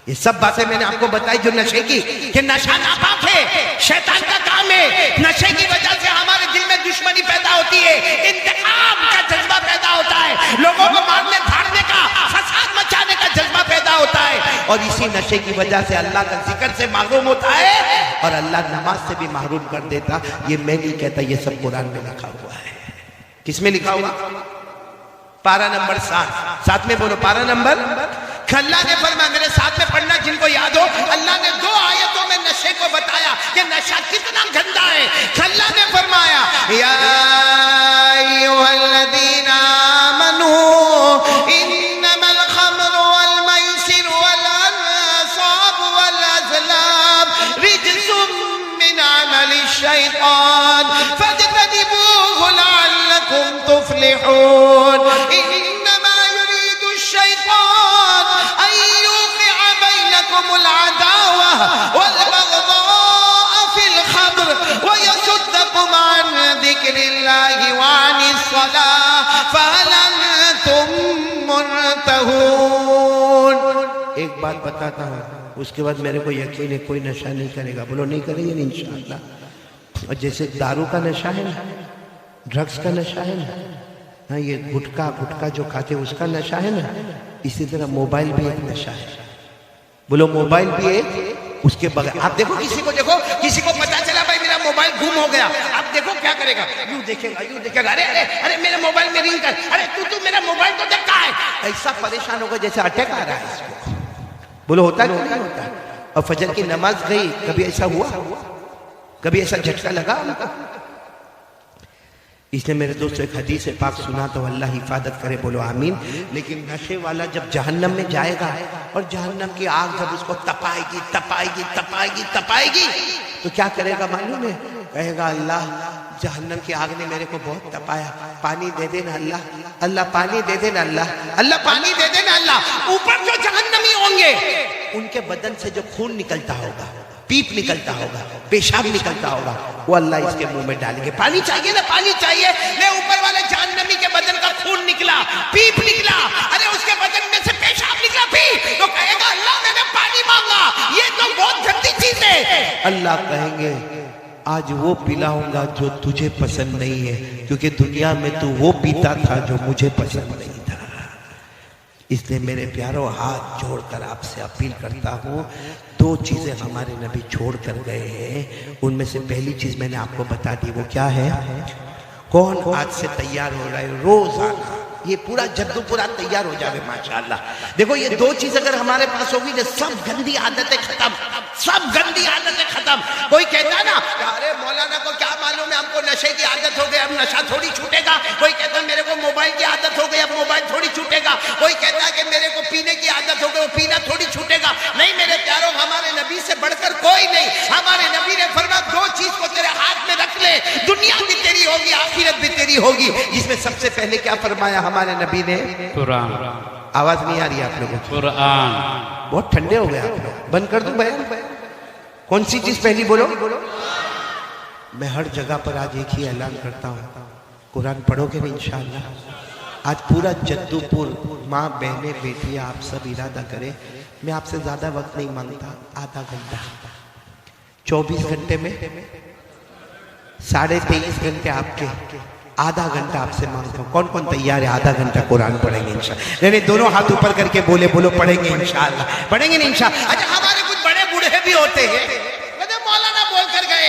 یہ سب باتیں میں نے آپ کو بتائی جو نشے کی، کہ نشہ ناپاک ہے، شیطان کا کام ہے. نشے کی وجہ سے ہمارے دل میں دشمنی پیدا ہوتی ہے، انتقام کا جذبہ پیدا ہوتا ہے، لوگوں کو مارنے دھاڑنے کا، فساد مچانے کا جذبہ پیدا ہوتا ہے. اور اسی نشے کی وجہ سے اللہ کا ذکر سے محروم ہوتا ہے اور اللہ نماز سے بھی محروم کر دیتا. یہ میں نہیں کہتا، یہ سب قرآن میں لکھا ہوا ہے. کس میں لکھا ہوا؟ پارہ نمبر 7. ساتھ میں بولو پارہ نمبر. اللہ نے فرمایا، میرے ساتھ میں پڑھنا جن کو یاد ہو، اللہ نے 2 آیتوں میں نشے کو بتایا کہ نشہ کتنا گندا ہے. اللہ نے فرمایا یا ایھا الذین آمنوا انما الخمر والمیسر والانصاب والازلام رجس من عمل الشیطان فاجتنبوه لعلکم تفلحون. انما يريد الشیطان ان يوقع بينكم العداوة والبغضاء في الخمر ويصدكم عن ذكر الله وعن الصلاة فهل أنتم منتهون. ایک بات بتاتا ہوں، اس کے بعد میرے کو یقین ہے کوئی نشہ نہیں کرے گا. بولو نہیں کرے گا انشاءاللہ. اور جیسے دارو کا نشہ ہے نا، ڈرگز کا نشہ ہے نا، ہاں یہ گٹکا جو کھاتے اس کا نشہ ہے نا، اسی طرح موبائل بھی ایک نشہ ہے. بولو موبائل بھی ایک. اس کے بغیر آپ دیکھو کسی کو پتا چلا بھائی میرا موبائل گم ہو گیا، آپ دیکھو کیا کرے گا؟ یوں دیکھے گا ارے میرے موبائل میں رنگ کر، ارے تو میرا موبائل تو دیکھتا ہے. ایسا پریشان ہوگا جیسے اٹیک آ رہا ہے اس کو. بولو ہوتا ہے نہیں ہوتا؟ اور فجر کی نماز گئی، کبھی ایسا ہوا؟ کبھی ایسا جھٹکا لگا؟ اس نے میرے دوستو ایک حدیث پاک سنا تو اللہ حفاظت کرے، بولو آمین. لیکن نشے والا جب جہنم میں جائے گا اور جہنم کی آگ جب اس کو تپائے گی تو کیا کرے گا معلوم ہے؟ کہے گا اللہ جہنم کی آگ نے میرے کو بہت تپایا، پانی دے دینا اللہ، اللہ پانی دے دینا اللہ، اللہ پانی دے دینا اللہ. اوپر جو جہنمی ہوں گے ان کے بدن سے جو خون نکلتا ہوگا، پیپ نکلتا ہوگا، پیشاب نکلتا ہوگا، وہ اللہ اس کے منہ میں ڈالیں گے. پانی چاہیے نا، پانی چاہیے. میں اوپر والے جہنمی کے بدن کا خون نکلا، پیپ نکلا، ارے اس کے بدن میں سے پیشاب نکلا پی، تو کہے گا اللہ میں نے پانی مانگا، یہ تو بہت گندی چیز ہے. اللہ کہیں گے آج وہ پلاؤں گا جو تجھے پسند نہیں ہے، کیونکہ دنیا میں تو وہ پیتا تھا جو مجھے پسند نہیں تھا. اس لیے میرے پیاروں ہاتھ جوڑ کر آپ سے اپیل کرتا ہوں، 2 چیزیں ہمارے نبی چھوڑ کر گئے ہیں. ان میں سے پہلی چیز میں نے آپ کو بتا دی، وہ کیا ہے؟ کون آج سے تیار ہو رہا ہے روزانہ یہ پورا جدو پورا تیار ہو جاوے ماشاءاللہ. دیکھو یہ 2 چیز اگر ہمارے پاس ہوگی نا، سب گندی عادتیں ختم، سب گندی عادتیں ختم. کوئی کہتا نا ارے مولانا کو کیا معلوم ہے، ہم کو نشے کی عادت ہو گئی، اب نشہ تھوڑی چھوٹے گا. کوئی کہتا ہے میرے کو موبائل کی عادت ہو گئی، اب موبائل تھوڑی چھوٹے گا. کوئی کہتا ہے کہ میرے کو پینے کی عادت ہو گئی، وہ پینا تھوڑی چھوٹے گا. نہیں میرے پیاروں، ہمارے نبی سے بڑھ کر کوئی نہیں. ہمارے نبی نے فرمایا 2 چیز کو تیرے ہاتھ میں رکھ لے، دنیا بھی تیری ہوگی، آخرت بھی تیری ہوگی. جس میں سب سے پہلے کیا فرمایا ہمارے نبی نے؟ قرآن. آواز نہیں آ رہی آپ لوگوں کو؟ قرآن. بہت ٹھنڈے ہو گئے آپ لوگ، بند کر دوں بیان؟ کون سی چیز پہلی بولو؟ میں ہر جگہ پر آج ایک ہی اعلان کرتا ہوں، قرآن پڑھو گے نا انشاءاللہ. آج پورا جدو پور ماں بہنیں بیٹیاں آپ سب ارادہ کریں. میں آپ سے زیادہ وقت نہیں مانگتا، آدھا گھنٹہ. 24 گھنٹے میں 23.5 گھنٹے آپ کے، آدھا گھنٹہ آپ سے مانگتا ہوں. کون کون تیار ہے؟ آدھا گھنٹہ قرآن پڑھیں گے انشاءاللہ. نہیں دونوں ہاتھ اوپر کر کے بولو پڑھیں گے انشاءاللہ، پڑھیں گے انشاءاللہ. اچھا ہمارے کچھ بڑے بوڑھے بھی ہوتے ہیں، مولانا بول کر گئے،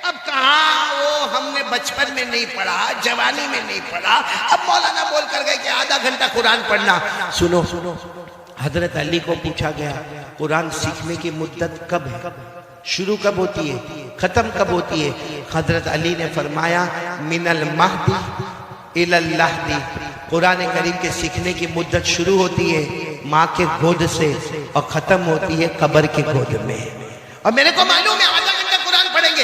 اب کہاں وہ ہم نے بچپن میں نہیں پڑھا، جوانی میں نہیں پڑھا، اب مولانا بول کر گئے کہ آدھا گھنٹہ قرآن پڑھنا. سنو حضرت علی کو پوچھا گیا قرآن سیکھنے کی مدت کب ہے، شروع کب ہوتی ہے، ختم کب ہوتی ہے؟ حضرت علی نے فرمایا من المہدی الی اللحدی. قرآن کریم کے سیکھنے کی مدت شروع ہوتی ہے ماں کے گود سے اور ختم ہوتی ہے قبر کے گود میں. اور میرے کو معلوم ہے آدھا گھنٹہ قرآن پڑھیں گے.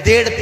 1.5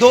2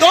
2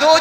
2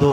2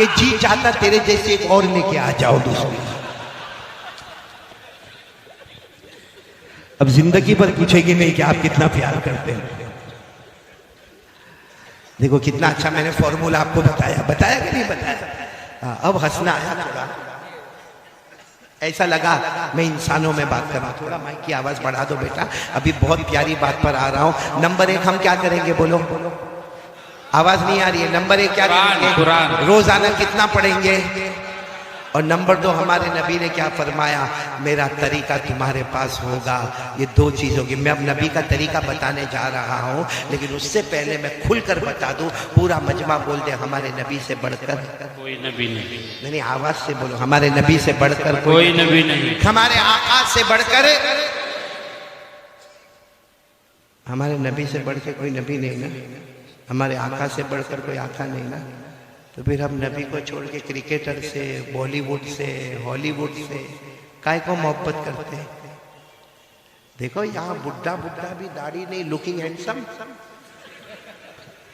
کہ جی چاہتا تیرے جیسے ایک اور لے کے آ جاؤ دوسری. اب زندگی پر پوچھے گی نہیں کہ آپ کتنا پیار کرتے ہیں. دیکھو کتنا اچھا میں نے فارمولا آپ کو بتایا کہ نہیں بتایا. اب ہنسنا آیا تھوڑا. ایسا لگا میں انسانوں میں بات کر رہا ہوں. تھوڑا مائک کی آواز بڑھا دو بیٹا, ابھی بہت پیاری بات پر آ رہا ہوں. نمبر 1 ہم کیا کریں گے, بولو, آواز نہیں آ رہی ہے. نمبر 1 کیا کریں گے, روزانہ کتنا پڑھیں گے. اور نمبر 2 ہمارے نبی نے کیا فرمایا, میرا طریقہ تمہارے پاس ہوگا. یہ 2 چیز ہوگی. میں اب نبی کا طریقہ بتانے جا رہا ہوں, لیکن اس سے پہلے میں کھل کر بتا دوں. پورا مجمع بول دے ہمارے نبی سے بڑھ کر کوئی نبی نہیں. نہیں, آواز سے بولو, ہمارے نبی سے بڑھ کر کوئی نبی نہیں. ہمارے آقا سے بڑھ کر, ہمارے نبی سے بڑھ کے کوئی نبی نہیں نا. ہمارے آقا سے بڑھ کر کوئی آقا نہیں نا. تو پھر ہم نبی کو چھوڑ کے کرکٹر سے, بالی ووڈ سے, ہالی ووڈ سے کائے کو محبت کرتے ہیں. دیکھو یہاں بڈھا بھی داڑھی نہیں, لوکنگ ہینڈسم.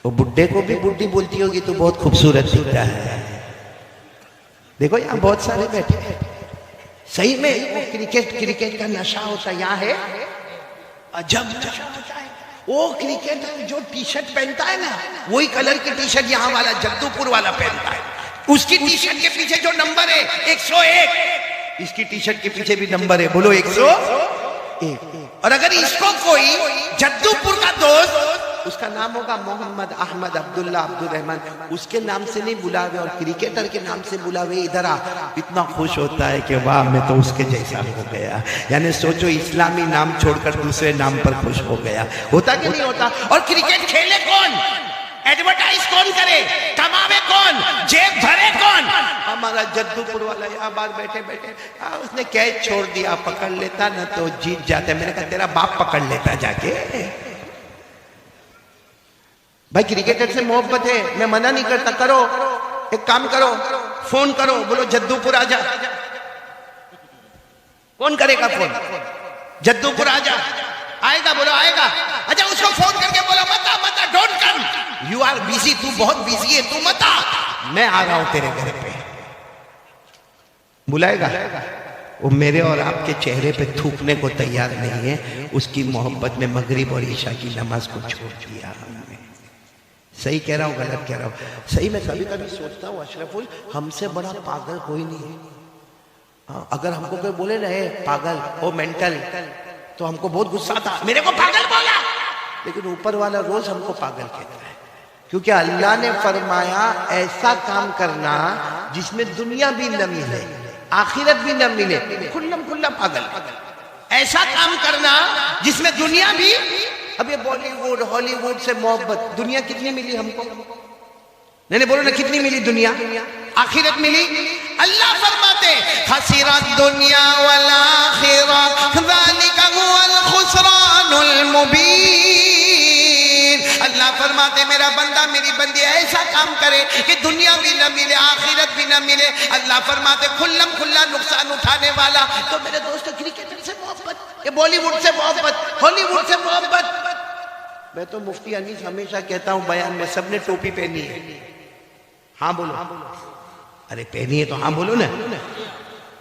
وہ بڈھے کو بھی بڈھی بولتی ہوگی تو بہت خوبصورت دکھتا ہے. دیکھو یہاں بہت سارے بیٹھے ہیں. صحیح میں وہ کرکٹ کا نشہ ہوتا یہاں ہے, عجب نشہ ہوتا ہے. وہ کرکٹر جو ٹی شرٹ پہنتا ہے نا, وہی کلر کی ٹی شرٹ یہاں والا جدو پور والا پہنتا ہے. اس کی ٹی شرٹ کے پیچھے جو نمبر ہے 101, اس کی ٹی شرٹ کے پیچھے بھی نمبر ہے, بولو 101. اور اگر اس کو کوئی جدو پور کا دوست, اس کا نام ہوگا محمد احمد عبداللہ عبد الرحمن, اس کے نام سے نہیں بلاوے اور کرکٹر کے نام سے بلاوے, ادھر آ, اتنا خوش ہوتا ہے کہ واہ میں تو اس کے جیسا ہو گیا. یعنی سوچو اسلامی نام چھوڑ کر دوسرے نام پر خوش ہو گیا. ہوتا کہ نہیں ہوتا؟ اور کرکٹ کھیلے کون, ایڈورٹائز کون کرے, کماوے کون, جیب بھرے کون؟ ہمارا جدو پور والا یہاں بار بیٹھے اس نے کیچ چھوڑ دیا, پکڑ لیتا نا تو جیت جاتے. میں نے کہا تیرا باپ پکڑ لیتا جا کے. بھائی کرکٹر سے محبت ہے, میں منع نہیں کرتا, کرو, ایک کام کرو, فون کرو, بولو جدو پور آجا. کون کرے گا فون, جدو پور آجا, آئے گا, بولو آئے گا. اچھا اس کو فون کر کے بولو متا don't come, you are busy, تو بہت بیزی ہے, تو متا, میں آ رہا ہوں تیرے گھر پہ. بلائے گا. وہ میرے اور آپ کے چہرے پہ تھوکنے کو تیار نہیں ہے. اس کی محبت میں مغرب اور عشاء کی نماز کو چھوڑ دیا ہم نے. صحیح کہہ رہا ہوں غلط کہہ رہا ہوں؟ صحیح. میں کبھی سوچتا ہوں اشرف ہم سے بڑا پاگل کوئی نہیں ہے. اگر ہم کو کوئی بولے رہے پاگل او مینٹل تو ہم کو بہت غصہ آتا, میرے کو پاگل بولا. لیکن اوپر والا روز ہم کو پاگل کہتا ہے, کیونکہ اللہ نے فرمایا ایسا کام کرنا جس میں دنیا بھی نہ ملے آخرت بھی نہ ملے, کھلا پاگل. ایسا کام کرنا جس میں دنیا بھی, اب یہ بالی ووڈ ہالی ووڈ سے محبت, دنیا کتنی ملی ہم کو؟ نہیں بولو نا, کتنی ملی دنیا؟ آخرت ملی. اللہ فرماتے خسر الدنیا والآخرہ ذالک هو الخسران المبین. اللہ فرماتے میرا بندہ میری بندی ایسا کام کرے کہ دنیا بھی نہ ملے آخرت بھی نہ ملے. اللہ فرماتے کھلا نقصان اٹھانے والا. تو میرے دوستو کرکٹر سے محبت, یہ بالی ووڈ سے محبت, ہالی ووڈ سے محبت. میں تو مفتی انیس ہمیشہ کہتا ہوں بیان میں, سب نے ٹوپی پہنی ہے, ہاں بولو. ارے پہنی ہے تو ہاں بولو نا.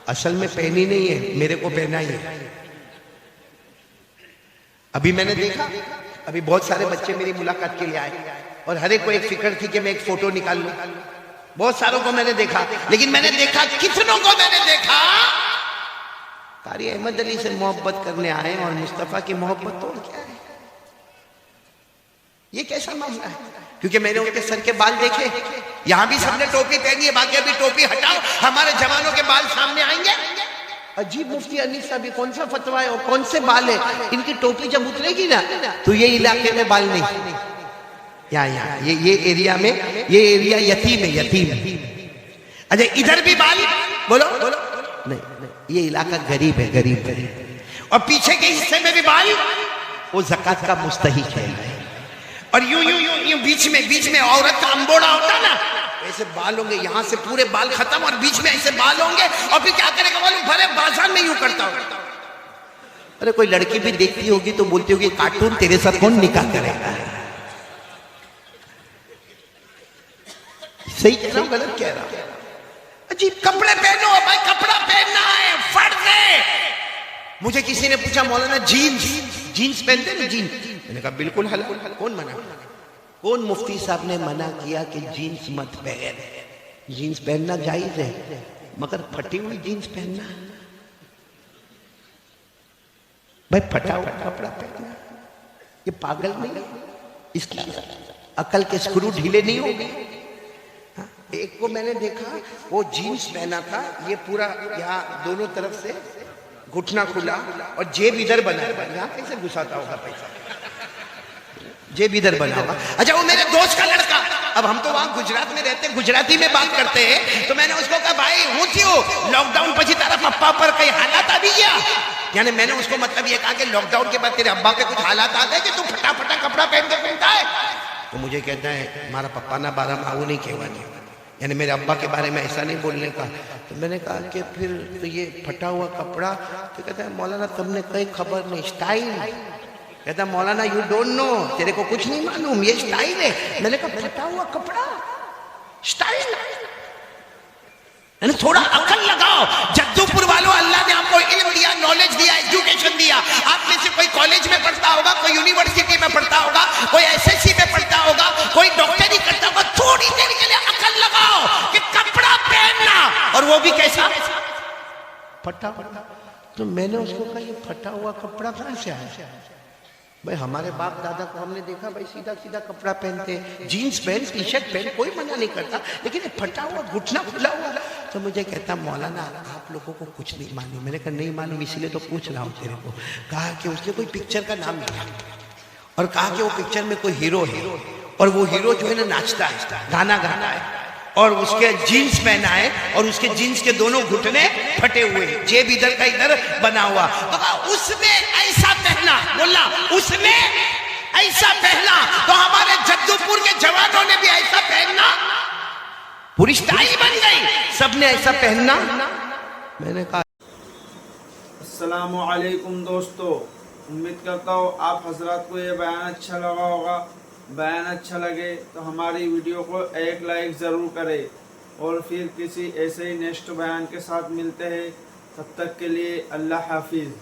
اصل میں پہنی نہیں ہے, میرے کو پہنا ہی ہے. ابھی میں نے دیکھا, ابھی بہت سارے بچے میری ملاقات کے لیے آئے اور ہر ایک کو ایک فکر تھی کہ میں ایک فوٹو نکال لوں. بہت ساروں کو میں نے دیکھا, لیکن میں نے دیکھا کتنوں کو میں نے دیکھا قاری احمد علی سے محبت کرنے آئے اور مصطفیٰ کی محبت توڑ کے آئے. یہ کیسا معاملہ ہے؟ کیونکہ میں نے ان کے سر کے بال دیکھے, یہاں بھی سب نے ٹوپی پہنی ہے, باقی ابھی ٹوپی ہٹاؤ, ہمارے جوانوں کے بال سامنے آئیں گے. عجیب مفتی انیس صاحب, کون سا فتویٰ ہے اور کون سے بال ہے؟ ان کی ٹوپی جب اترے گی نا تو یہ علاقے میں بال نہیں, یہاں یہ ایریا میں, یہ ایریا یتیم ہے, یتیم. اچھا ادھر بھی بال, بولو نہیں, یہ علاقہ غریب ہے, غریب. اور پیچھے کے حصے میں بھی بال, وہ زکوٰۃ کا مستحق ہے. اور یوں بیچ میں عورت کا امبوڑا ہوتا نا, ایسے بال ہوں گے, یہاں سے پورے بال ختم اور بیچ میں ایسے بال ہوں گے. اور پھر کیا کرے گا معلوم, بھرے بازار میں یوں کرتا ہوگا. ارے کوئی لڑکی بھی دیکھتی ہوگی تو بولتی ہوگی کارٹون تیرے ساتھ کون نکاح کرے گا. صحیح کہہ رہا ہوں غلط کہہ رہا ہوں؟ عجیب کپڑے پہنو بھائی, کپڑا پہننا ہے, فرض ہے. مجھے کسی نے پوچھا مولانا جینس پہنتے ہیں نا جینس, میں نے کہا بالکل حلال. کون منع, کون مفتی صاحب نے منع کیا کہ جینس مت پہن؟ جینس پہننا جائز ہے, مگر پھٹی ہوئی جینس پہننا بھائی, پھٹا ہوا کپڑا پہننا, یہ پاگل نہیں ہے؟ اس کی عقل کے اسکرو ڈھیلے نہیں ہو گئے؟ ایک کو میں نے دیکھا وہ جینس پہنا تھا, یہ پورا یہاں دونوں طرف سے گھٹنا کھلا اور جیب ادھر بنا, یہاں کیسے گھساتا ہوگا پیسہ, جیب ادھر بنا ہوگا. اچھا وہ میرے دوست کا لڑکا, اب ہم تو وہاں گجرات میں رہتے ہیں, گجراتی میں بات کرتے ہیں, تو میں نے اس کو کہا بھائی ہوں تھیو لاک ڈاؤن پچھی تارا پپا پر کئی حالات آ بھی گیا, یعنی میں نے اس کو مطلب یہ کہا کہ لاک ڈاؤن کے بعد تیرے ابا کے کچھ حالات آ گئے کہ تو پھٹا پھٹا کپڑا پہن کے گھومتا ہے؟ تو مجھے کہتا ہے ہمارا پپا نہ بارہ ماہو نہیں کہوانی, یعنی میرے ابا کے بارے میں ایسا نہیں بولنے کا. تو میں نے کہا کہ پھر تو یہ پھٹا ہوا کپڑا, تو کہتا ہے مولانا تم نے کہیں خبر نہیں, اسٹائل. کہتا ہے مولانا یو ڈونٹ نو, تیرے کو کچھ نہیں معلوم, یہ اسٹائل ہے. میں نے کہا پھٹا ہوا کپڑا اسٹائل, یعنی تھوڑا عقل لگاؤ. جدو پور والوں, اللہ نے آپ کو علم دیا, نالج دیا, ایجوکیشن دیا. آپ میں سے کوئی کالج میں پڑھتا ہوگا, کوئی یونیورسٹی میں پڑھتا ہوگا, کوئی ایس ایس سی میں پڑھتا ہوگا, کوئی ڈاکٹری کرتا ہوگا. تھوڑی دیر کے لیے عقل لگاؤ کہ کپڑا پہننا, اور وہ بھی کیسا پھٹا. تو میں نے اس کو کہا یہ پھٹا ہوا کپڑا کہاں سے آیا؟ بھائی ہمارے باپ دادا کو ہم نے دیکھا بھائی سیدھا سیدھا کپڑا پہنتے, جینس پہن, ٹی شرٹ پہن, کوئی منع نہیں کرتا, لیکن یہ پھٹا ہوا گھٹنا کھلا ہوا. تو مجھے کہتا مولانا آپ لوگوں کو کچھ نہیں معلوم. میں نے کہا نہیں معلوم, اسی لیے تو پوچھ رہا ہوں تیرے کو. کہا کہ اس نے کوئی پکچر کا نام لیا اور کہا کہ وہ پکچر میں کوئی ہیرو ہے, اور وہ ہیرو جو ہے نا ناچتا ہے, گانا گانا ہے, اور اس کے جینس پہنا ہے, اور اس کے جینس کے دونوں گھٹنے پھٹے ہوئے, جیب ادھر کا ادھر بنا ہوا. تو کہا اس نے ایسا پہنا, بولا اس نے ایسا پہنا, تو ہمارے جدو پور کے جوانوں نے بھی ایسا پہننا, پوری اسٹائل بن گئی, سب نے ایسا پہننا. میں نے کہا السلام علیکم دوستو, امید کرتا ہوں آپ حضرات کو یہ بیان اچھا لگا ہوگا. بیان اچھا لگے تو ہماری ویڈیو کو ایک لائک ضرور کرے, اور پھر کسی ایسے ہی نیکسٹ بیان کے ساتھ ملتے ہیں. تب تک کے لیے اللہ حافظ.